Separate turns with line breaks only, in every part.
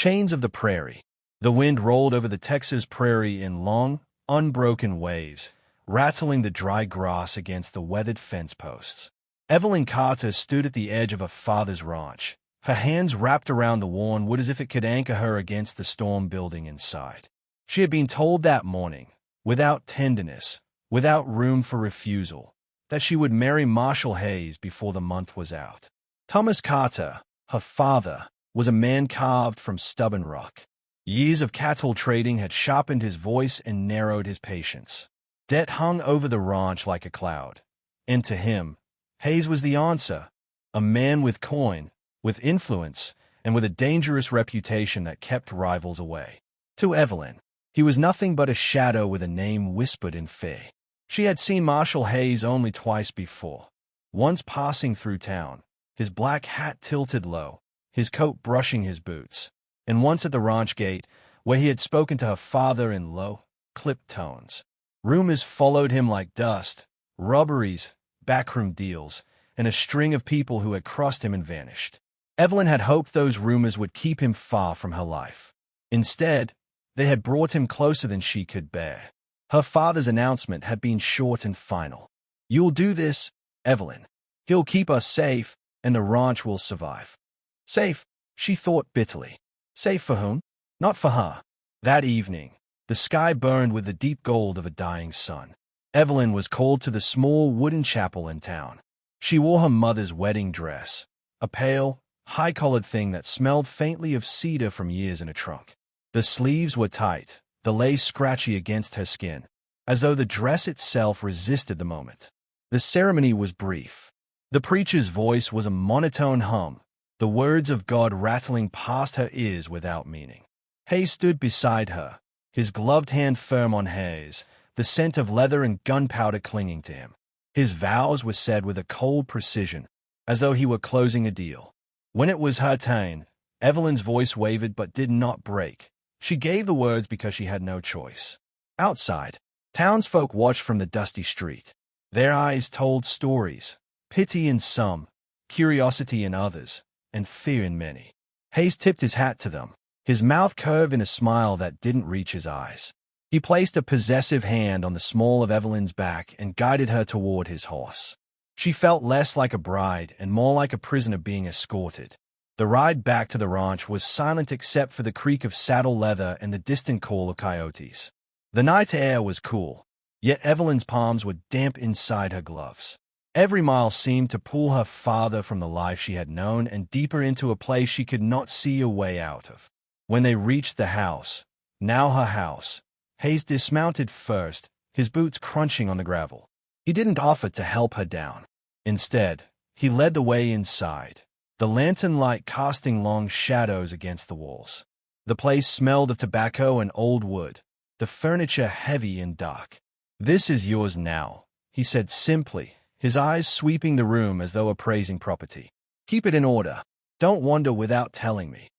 Chains of the Prairie. The wind rolled over the Texas prairie in long, unbroken waves, rattling the dry grass against the weathered fence posts. Evelyn Carter stood at the edge of her father's ranch, her hands wrapped around the worn wood as if it could anchor her against the storm building inside. She had been told that morning, without tenderness, without room for refusal, that she would marry Marshall Hayes before the month was out. Thomas Carter, her father, was a man carved from stubborn rock. Years of cattle trading had sharpened his voice and narrowed his patience. Debt hung over the ranch like a cloud. And to him, Hayes was the answer, a man with coin, with influence, and with a dangerous reputation that kept rivals away. To Evelyn, he was nothing but a shadow with a name whispered in fear. She had seen Marshall Hayes only twice before, once passing through town, his black hat tilted low, his coat brushing his boots, and once at the ranch gate, where he had spoken to her father in low, clipped tones. Rumors followed him like dust, robberies, backroom deals, and a string of people who had crossed him and vanished. Evelyn had hoped those rumors would keep him far from her life. Instead, they had brought him closer than she could bear. Her father's announcement had been short and final. "You'll do this, Evelyn. He'll keep us safe, and the ranch will survive." Safe, she thought bitterly. Safe for whom? Not for her. That evening, the sky burned with the deep gold of a dying sun. Evelyn was called to the small wooden chapel in town. She wore her mother's wedding dress, a pale, high-collared thing that smelled faintly of cedar from years in a trunk. The sleeves were tight, the lace scratchy against her skin, as though the dress itself resisted the moment. The ceremony was brief. The preacher's voice was a monotone hum, the words of God rattling past her ears without meaning. Hayes stood beside her, his gloved hand firm on hers, the scent of leather and gunpowder clinging to him. His vows were said with a cold precision, as though he were closing a deal. When it was her turn, Evelyn's voice wavered but did not break. She gave the words because she had no choice. Outside, townsfolk watched from the dusty street. Their eyes told stories, pity in some, curiosity in others, and fear in many. Hayes tipped his hat to them, his mouth curved in a smile that didn't reach his eyes. He placed a possessive hand on the small of Evelyn's back and guided her toward his horse. She felt less like a bride and more like a prisoner being escorted. The ride back to the ranch was silent except for the creak of saddle leather and the distant call of coyotes. The night air was cool, yet Evelyn's palms were damp inside her gloves. Every mile seemed to pull her farther from the life she had known and deeper into a place she could not see a way out of. When they reached the house, now her house, Hayes dismounted first, his boots crunching on the gravel. He didn't offer to help her down. Instead, he led the way inside, the lantern light casting long shadows against the walls. The place smelled of tobacco and old wood, the furniture heavy and dark. "This is yours now," he said simply, his eyes sweeping the room as though appraising property. "Keep it in order. Don't wander without telling me."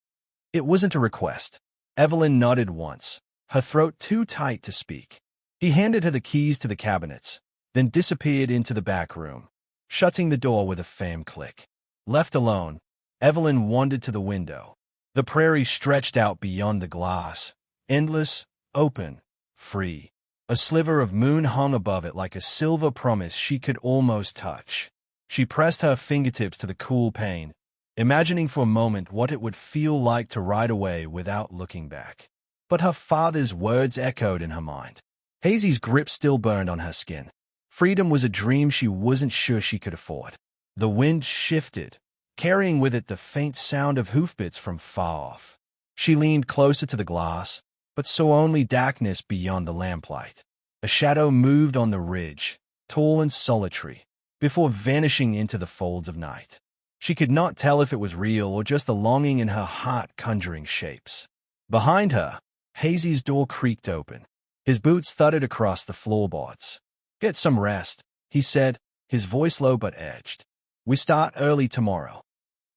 It wasn't a request. Evelyn nodded once, her throat too tight to speak. He handed her the keys to the cabinets, then disappeared into the back room, shutting the door with a firm click. Left alone, Evelyn wandered to the window. The prairie stretched out beyond the glass, endless, open, free. A sliver of moon hung above it like a silver promise she could almost touch. She pressed her fingertips to the cool pane, imagining for a moment what it would feel like to ride away without looking back. But her father's words echoed in her mind. Hazy's grip still burned on her skin. Freedom was a dream she wasn't sure she could afford. The wind shifted, carrying with it the faint sound of hoofbeats from far off. She leaned closer to the glass, but saw only darkness beyond the lamplight. A shadow moved on the ridge, tall and solitary, before vanishing into the folds of night. She could not tell if it was real or just the longing in her heart conjuring shapes. Behind her, Hazy's door creaked open. His boots thudded across the floorboards. "Get some rest," he said, his voice low but edged. "We start early tomorrow."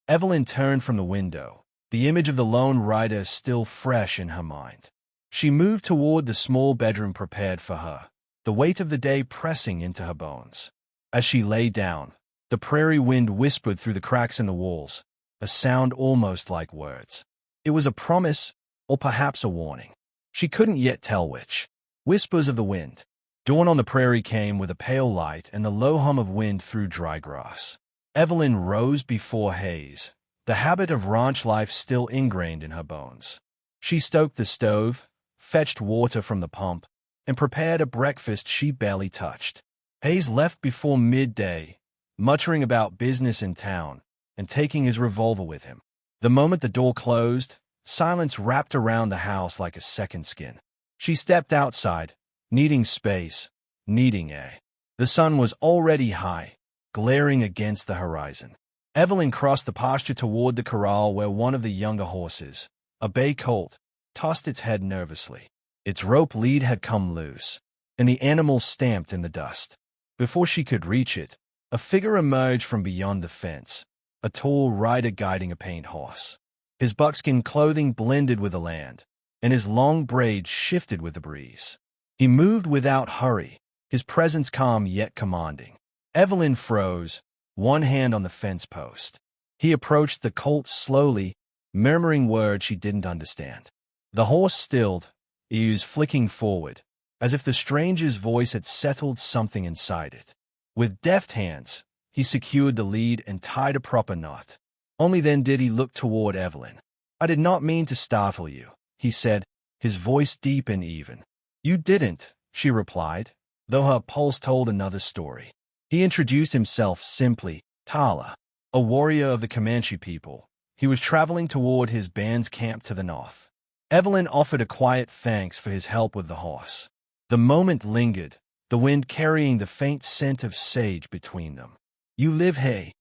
Evelyn turned from the window, the image of the lone rider still fresh in her mind. She moved toward the small bedroom prepared for her, the weight of the day pressing into her bones. As she lay down, the prairie wind whispered through the cracks in the walls, a sound almost like words. It was a promise, or perhaps a warning. She couldn't yet tell which. Whispers of the wind. Dawn on the prairie came with a pale light and the low hum of wind through dry grass. Evelyn rose before Hayes, the habit of ranch life still ingrained in her bones. She stoked the stove, fetched water from the pump, and prepared a breakfast she barely touched. Hayes left before midday, muttering about business in town and taking his revolver with him. The moment the door closed, silence wrapped around the house like a second skin. She stepped outside, needing space, needing air. The sun was already high, glaring against the horizon. Evelyn crossed the pasture toward the corral where one of the younger horses, a bay colt, tossed its head nervously. Its rope lead had come loose, and the animal stamped in the dust. Before she could reach it, a figure emerged from beyond the fence, a tall rider guiding a paint horse. His buckskin clothing blended with the land, and his long braids shifted with the breeze. He moved without hurry, his presence calm yet commanding. Evelyn froze, one hand on the fence post. He approached the colt slowly, murmuring words she didn't understand. The horse stilled, ears flicking forward, as if the stranger's voice had settled something inside it. With deft hands, he secured the lead and tied a proper knot. Only then did he look toward Evelyn. "I did not mean to startle you," he said, his voice deep and even. "You didn't," she replied, though her pulse told another story. He introduced himself simply, Tala, a warrior of the Comanche people. He was traveling toward his band's camp to the north. Evelyn offered a quiet thanks for his help with the horse. The moment lingered, the wind carrying the faint scent of sage between them. "You live here?"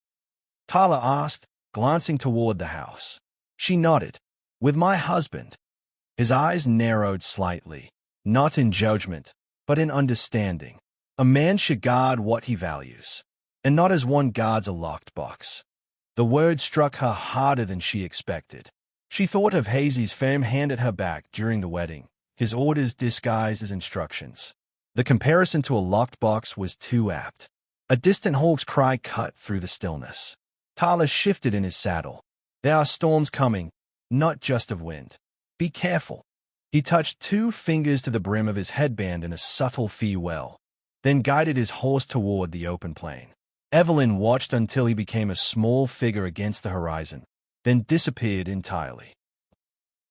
Tala asked, glancing toward the house. She nodded. "With my husband." His eyes narrowed slightly, not in judgment, but in understanding. A man should guard what he values, and not as one guards a locked box. The word struck her harder than she expected. She thought of Hazy's firm hand at her back during the wedding, his orders disguised as instructions. The comparison to a locked box was too apt. A distant hawk's cry cut through the stillness. Tala shifted in his saddle. "There are storms coming, not just of wind. Be careful." He touched 2 fingers to the brim of his headband in a subtle farewell, then guided his horse toward the open plain. Evelyn watched until he became a small figure against the horizon, then disappeared entirely.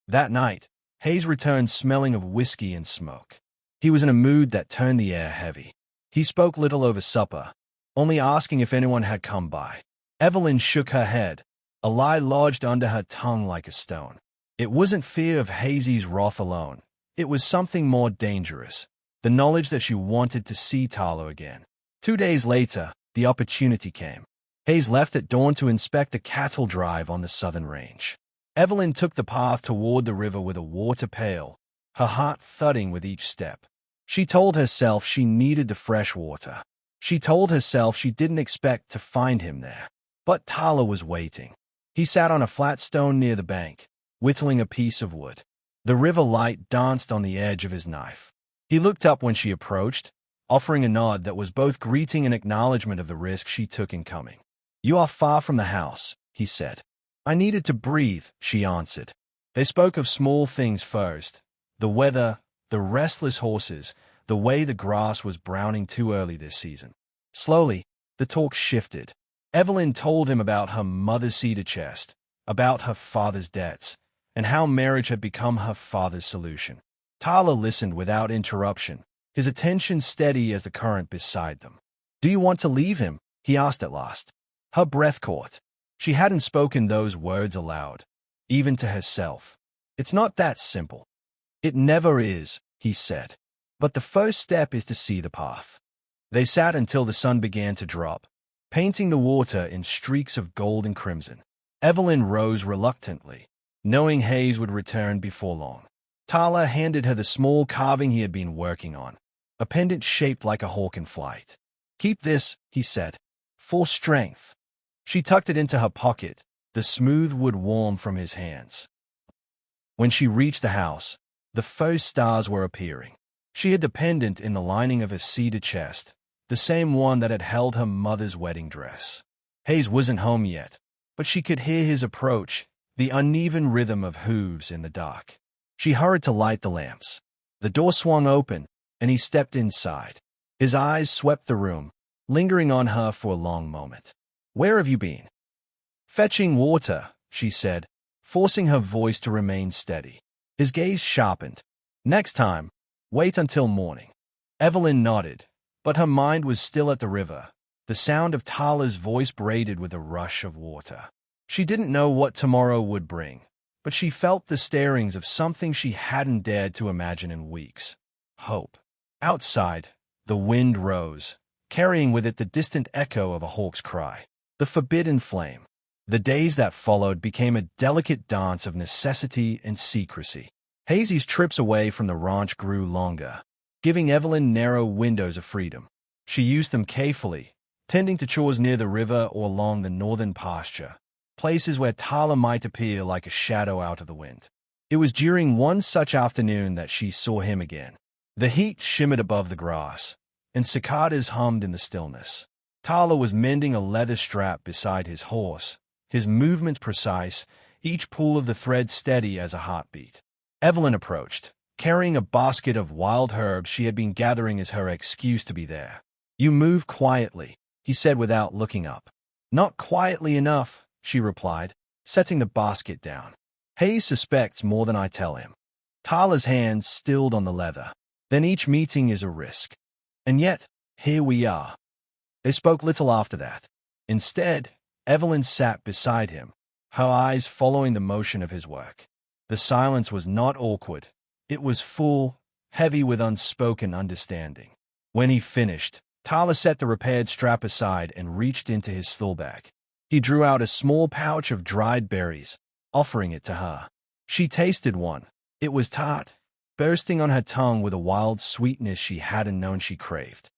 That night, Hayes returned smelling of whiskey and smoke. He was in a mood that turned the air heavy. He spoke little over supper, only asking if anyone had come by. Evelyn shook her head, a lie lodged under her tongue like a stone. It wasn't fear of Hazy's wrath alone. It was something more dangerous, the knowledge that she wanted to see Tala again. 2 days later, the opportunity came. Hayes left at dawn to inspect a cattle drive on the southern range. Evelyn took the path toward the river with a water pail, her heart thudding with each step. She told herself she needed the fresh water. She told herself she didn't expect to find him there. But Tala was waiting. He sat on a flat stone near the bank, whittling a piece of wood. The river light danced on the edge of his knife. He looked up when she approached, offering a nod that was both greeting and acknowledgement of the risk she took in coming. "You are far from the house," he said. "I needed to breathe," she answered. They spoke of small things first, the weather, the restless horses, the way the grass was browning too early this season. Slowly, the talk shifted. Evelyn told him about her mother's cedar chest, about her father's debts, and how marriage had become her father's solution. Tala listened without interruption, his attention steady as the current beside them. "Do you want to leave him?" he asked at last. Her breath caught. She hadn't spoken those words aloud, even to herself. "It's not that simple." "It never is," he said. "But the first step is to see the path." They sat until the sun began to drop, painting the water in streaks of gold and crimson. Evelyn rose reluctantly, knowing Hayes would return before long. Tala handed her the small carving he had been working on, a pendant shaped like a hawk in flight. "Keep this," he said, "for strength." She tucked it into her pocket, the smooth wood warm from his hands. When she reached the house, the first stars were appearing. She had the pendant in the lining of her cedar chest, the same one that had held her mother's wedding dress. Hayes wasn't home yet, but she could hear his approach, the uneven rhythm of hooves in the dark. She hurried to light the lamps. The door swung open, and he stepped inside. His eyes swept the room, lingering on her for a long moment. "Where have you been?" "Fetching water," she said, forcing her voice to remain steady. His gaze sharpened. "Next time, wait until morning." Evelyn nodded, but her mind was still at the river, the sound of Tala's voice braided with a rush of water. She didn't know what tomorrow would bring, but she felt the stirrings of something she hadn't dared to imagine in weeks. Hope. Outside, the wind rose, carrying with it the distant echo of a hawk's cry. The forbidden flame. The days that followed became a delicate dance of necessity and secrecy. Hazy's trips away from the ranch grew longer, giving Evelyn narrow windows of freedom. She used them carefully, tending to chores near the river or along the northern pasture, places where Tala might appear like a shadow out of the wind. It was during one such afternoon that she saw him again. The heat shimmered above the grass, and cicadas hummed in the stillness. Tala was mending a leather strap beside his horse, his movements precise, each pull of the thread steady as a heartbeat. Evelyn approached, carrying a basket of wild herbs she had been gathering as her excuse to be there. "You move quietly," he said without looking up. "Not quietly enough," she replied, setting the basket down. "Hayes suspects more than I tell him." Tala's hands stilled on the leather. "Then each meeting is a risk. And yet, here we are." They spoke little after that. Instead, Evelyn sat beside him, her eyes following the motion of his work. The silence was not awkward. It was full, heavy with unspoken understanding. When he finished, Tala set the repaired strap aside and reached into his stool bag. He drew out a small pouch of dried berries, offering it to her. She tasted one. It was tart, bursting on her tongue with a wild sweetness she hadn't known she craved.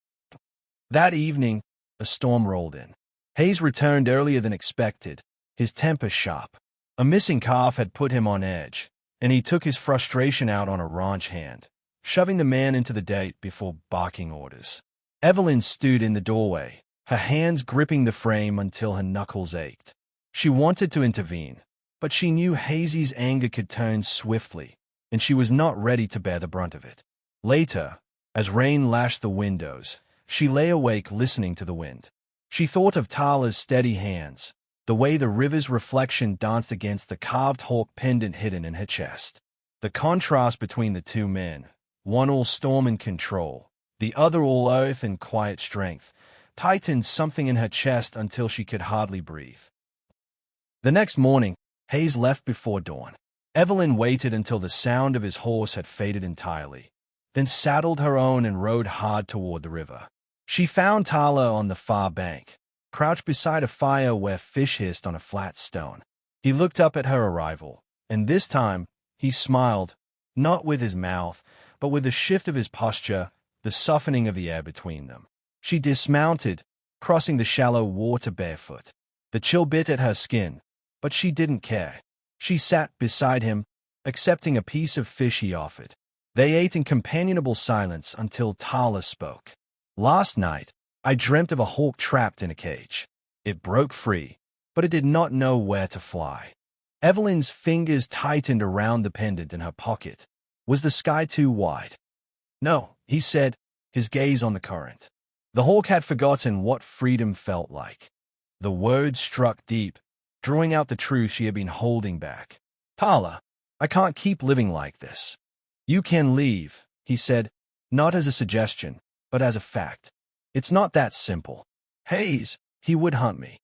That evening, a storm rolled in. Hayes returned earlier than expected, his temper sharp. A missing calf had put him on edge, and he took his frustration out on a ranch hand, shoving the man into the date before barking orders. Evelyn stood in the doorway, her hands gripping the frame until her knuckles ached. She wanted to intervene, but she knew Hazy's anger could turn swiftly, and she was not ready to bear the brunt of it. Later, as rain lashed the windows, she lay awake listening to the wind. She thought of Tala's steady hands, the way the river's reflection danced against the carved hawk pendant hidden in her chest. The contrast between the two men, one all storm and control, the other all earth and quiet strength, tightened something in her chest until she could hardly breathe. The next morning, Hayes left before dawn. Evelyn waited until the sound of his horse had faded entirely, then saddled her own and rode hard toward the river. She found Tala on the far bank, crouched beside a fire where fish hissed on a flat stone. He looked up at her arrival, and this time he smiled, not with his mouth, but with the shift of his posture, the softening of the air between them. She dismounted, crossing the shallow water barefoot. The chill bit at her skin, but she didn't care. She sat beside him, accepting a piece of fish he offered. They ate in companionable silence until Tala spoke. "Last night, I dreamt of a hawk trapped in a cage. It broke free, but it did not know where to fly." Evelyn's fingers tightened around the pendant in her pocket. Was the sky too wide? "No," he said, his gaze on the current. The hawk had forgotten what freedom felt like. The words struck deep, drawing out the truth she had been holding back. "Tala, I can't keep living like this." "You can leave," he said, not as a suggestion, but as a fact. "It's not that simple. Hayes, he would hunt me."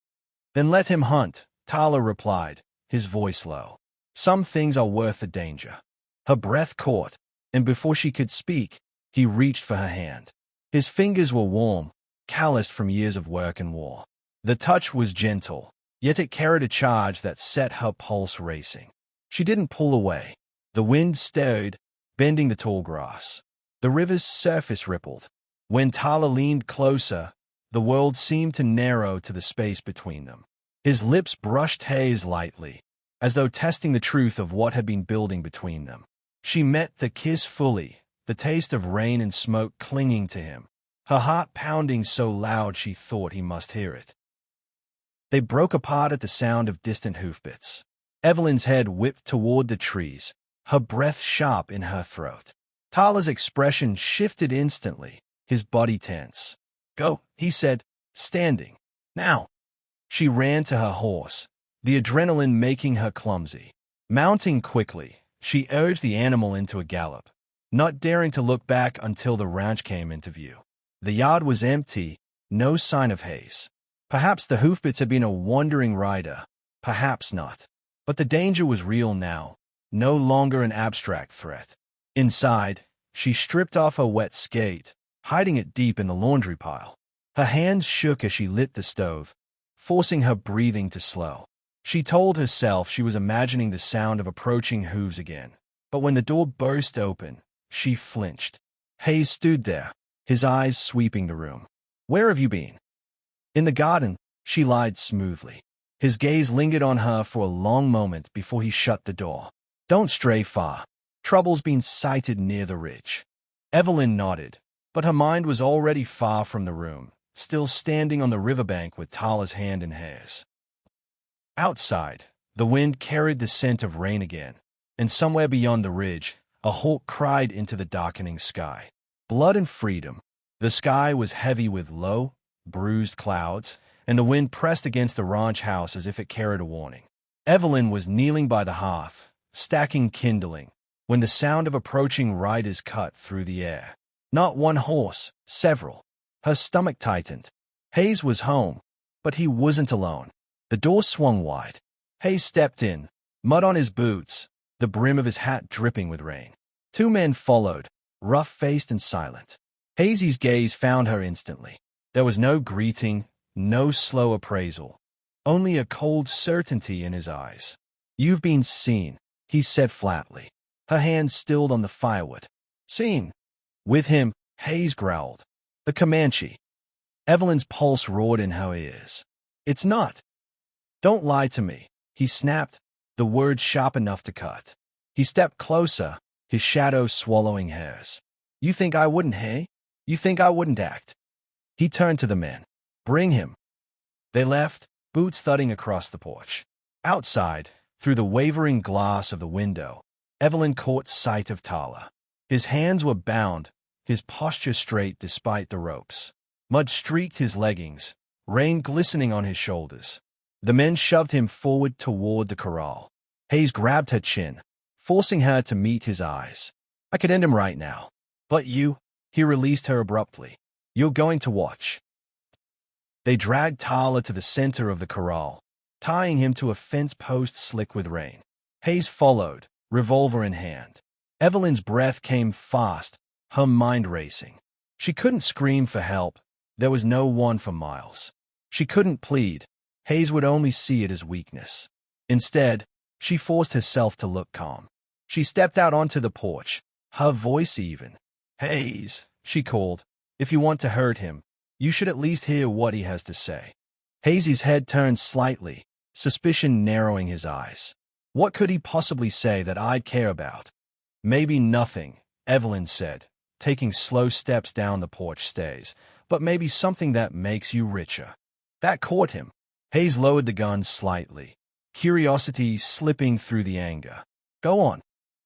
"Then let him hunt," Tala replied, his voice low. "Some things are worth the danger." Her breath caught, and before she could speak, he reached for her hand. His fingers were warm, calloused from years of work and war. The touch was gentle, yet it carried a charge that set her pulse racing. She didn't pull away. The wind stirred, bending the tall grass. The river's surface rippled. When Tala leaned closer, the world seemed to narrow to the space between them. His lips brushed Hayes lightly, as though testing the truth of what had been building between them. She met the kiss fully, the taste of rain and smoke clinging to him, her heart pounding so loud she thought he must hear it. They broke apart at the sound of distant hoofbeats. Evelyn's head whipped toward the trees, her breath sharp in her throat. Tala's expression shifted instantly, his body tense. "Go," he said, standing. "Now." She ran to her horse, the adrenaline making her clumsy. Mounting quickly, she urged the animal into a gallop, not daring to look back until the ranch came into view. The yard was empty, no sign of Hayes. Perhaps the hoofbeats had been a wandering rider, perhaps not. But the danger was real now, no longer an abstract threat. Inside, she stripped off her wet skate, hiding it deep in the laundry pile. Her hands shook as she lit the stove, forcing her breathing to slow. She told herself she was imagining the sound of approaching hooves again. But when the door burst open, she flinched. Hayes stood there, his eyes sweeping the room. "Where have you been?" "In the garden," she lied smoothly. His gaze lingered on her for a long moment before he shut the door. "Don't stray far. Trouble's been sighted near the ridge." Evelyn nodded, but her mind was already far from the room, still standing on the riverbank with Tala's hand in hers. Outside, the wind carried the scent of rain again, and somewhere beyond the ridge, a hawk cried into the darkening sky. Blood and freedom. The sky was heavy with low, bruised clouds, and the wind pressed against the ranch house as if it carried a warning. Evelyn was kneeling by the hearth, stacking kindling, when the sound of approaching riders cut through the air. Not one horse, several. Her stomach tightened. Hayes was home, but he wasn't alone. The door swung wide. Hayes stepped in, mud on his boots, the brim of his hat dripping with rain. Two men followed, rough-faced and silent. Hayes's gaze found her instantly. There was no greeting, no slow appraisal, only a cold certainty in his eyes. "You've been seen," he said flatly. Her hand stilled on the firewood. "Seen?" "With him," Hayes growled. "The Comanche." Evelyn's pulse roared in her ears. "It's not." "Don't lie to me," he snapped, the words sharp enough to cut. He stepped closer, his shadow swallowing hers. "You think I wouldn't, hey? You think I wouldn't act?" He turned to the men. "Bring him." They left, boots thudding across the porch. Outside, through the wavering glass of the window, Evelyn caught sight of Tala. His hands were bound, his posture straight despite the ropes. Mud streaked his leggings, rain glistening on his shoulders. The men shoved him forward toward the corral. Hayes grabbed her chin, forcing her to meet his eyes. "I could end him right now. But you," he released her abruptly. "You're going to watch." They dragged Tala to the center of the corral, tying him to a fence post slick with rain. Hayes followed, revolver in hand. Evelyn's breath came fast, her mind racing. She couldn't scream for help. There was no one for miles. She couldn't plead. Hayes would only see it as weakness. Instead, she forced herself to look calm. She stepped out onto the porch, her voice even. "Hayes," she called, "if you want to hurt him, you should at least hear what he has to say." Hayes's head turned slightly, suspicion narrowing his eyes. "What could he possibly say that I'd care about?" "Maybe nothing," Evelyn said, taking slow steps down the porch stairs, "but maybe something that makes you richer." That caught him. Hayes lowered the gun slightly, curiosity slipping through the anger. "Go on."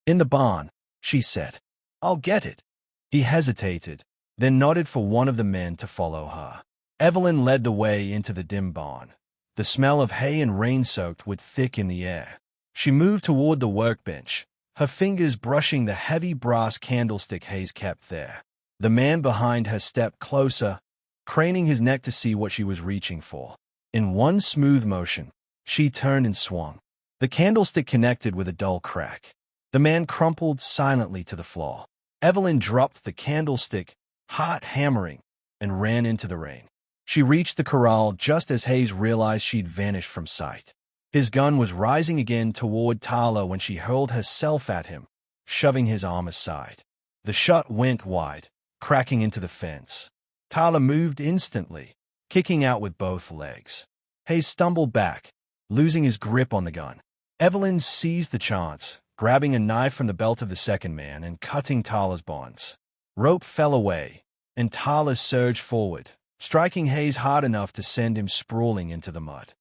"In the barn," she said. "I'll get it." He hesitated, then nodded for one of the men to follow her. Evelyn led the way into the dim barn. The smell of hay and rain-soaked wood thick in the air. She moved toward the workbench, her fingers brushing the heavy brass candlestick Hayes kept there. The man behind her stepped closer, craning his neck to see what she was reaching for. In one smooth motion, she turned and swung. The candlestick connected with a dull crack. The man crumpled silently to the floor. Evelyn dropped the candlestick, heart hammering, and ran into the rain. She reached the corral just as Hayes realized she'd vanished from sight. His gun was rising again toward Tala when she hurled herself at him, shoving his arm aside. The shot went wide, cracking into the fence. Tala moved instantly, kicking out with both legs. Hayes stumbled back, losing his grip on the gun. Evelyn seized the chance, grabbing a knife from the belt of the second man and cutting Tala's bonds. Rope fell away, and Tala surged forward, striking Hayes hard enough to send him sprawling into the mud.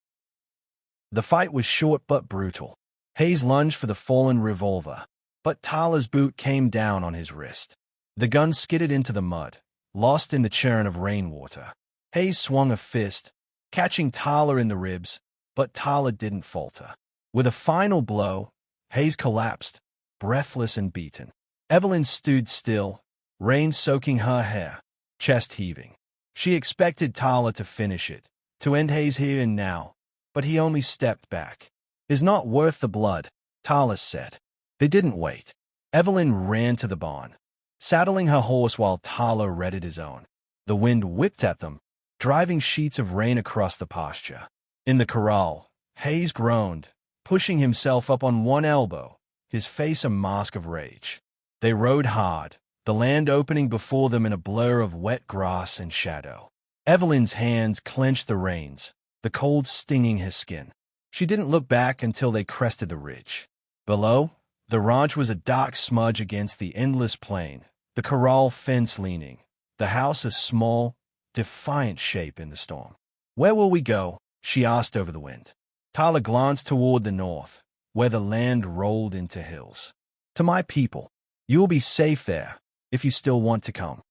The fight was short but brutal. Hayes lunged for the fallen revolver, but Tala's boot came down on his wrist. The gun skidded into the mud, lost in the churn of rainwater. Hayes swung a fist, catching Tala in the ribs, but Tala didn't falter. With a final blow, Hayes collapsed, breathless and beaten. Evelyn stood still, rain soaking her hair, chest heaving. She expected Tala to finish it, to end Hayes here and now, but he only stepped back. "It's not worth the blood," Tala said. They didn't wait. Evelyn ran to the barn, saddling her horse while Tala readied his own. The wind whipped at them, driving sheets of rain across the pasture. In the corral, Hayes groaned, pushing himself up on one elbow, his face a mask of rage. They rode hard, the land opening before them in a blur of wet grass and shadow. Evelyn's hands clenched the reins, the cold stinging his skin. She didn't look back until they crested the ridge. Below, the ranch was a dark smudge against the endless plain, the corral fence leaning, the house a small, defiant shape in the storm. "Where will we go?" she asked over the wind. Tala glanced toward the north, where the land rolled into hills. "To my people. You will be safe there, if you still want to come."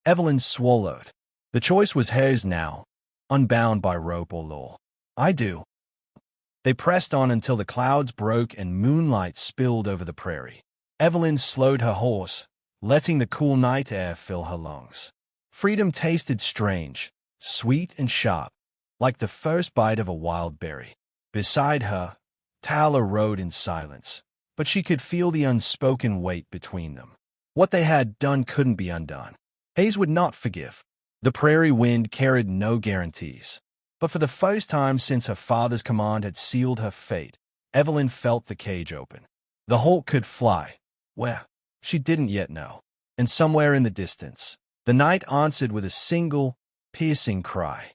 Evelyn swallowed. The choice was hers now, unbound by rope or law. "I do." They pressed on until the clouds broke and moonlight spilled over the prairie. Evelyn slowed her horse, letting the cool night air fill her lungs. Freedom tasted strange, sweet and sharp, like the first bite of a wild berry. Beside her, Tala rode in silence, but she could feel the unspoken weight between them. What they had done couldn't be undone. Hayes would not forgive. The prairie wind carried no guarantees. But for the first time since her father's command had sealed her fate, Evelyn felt the cage open. The Hulk could fly. Where? She didn't yet know. And somewhere in the distance, the night answered with a single, piercing cry.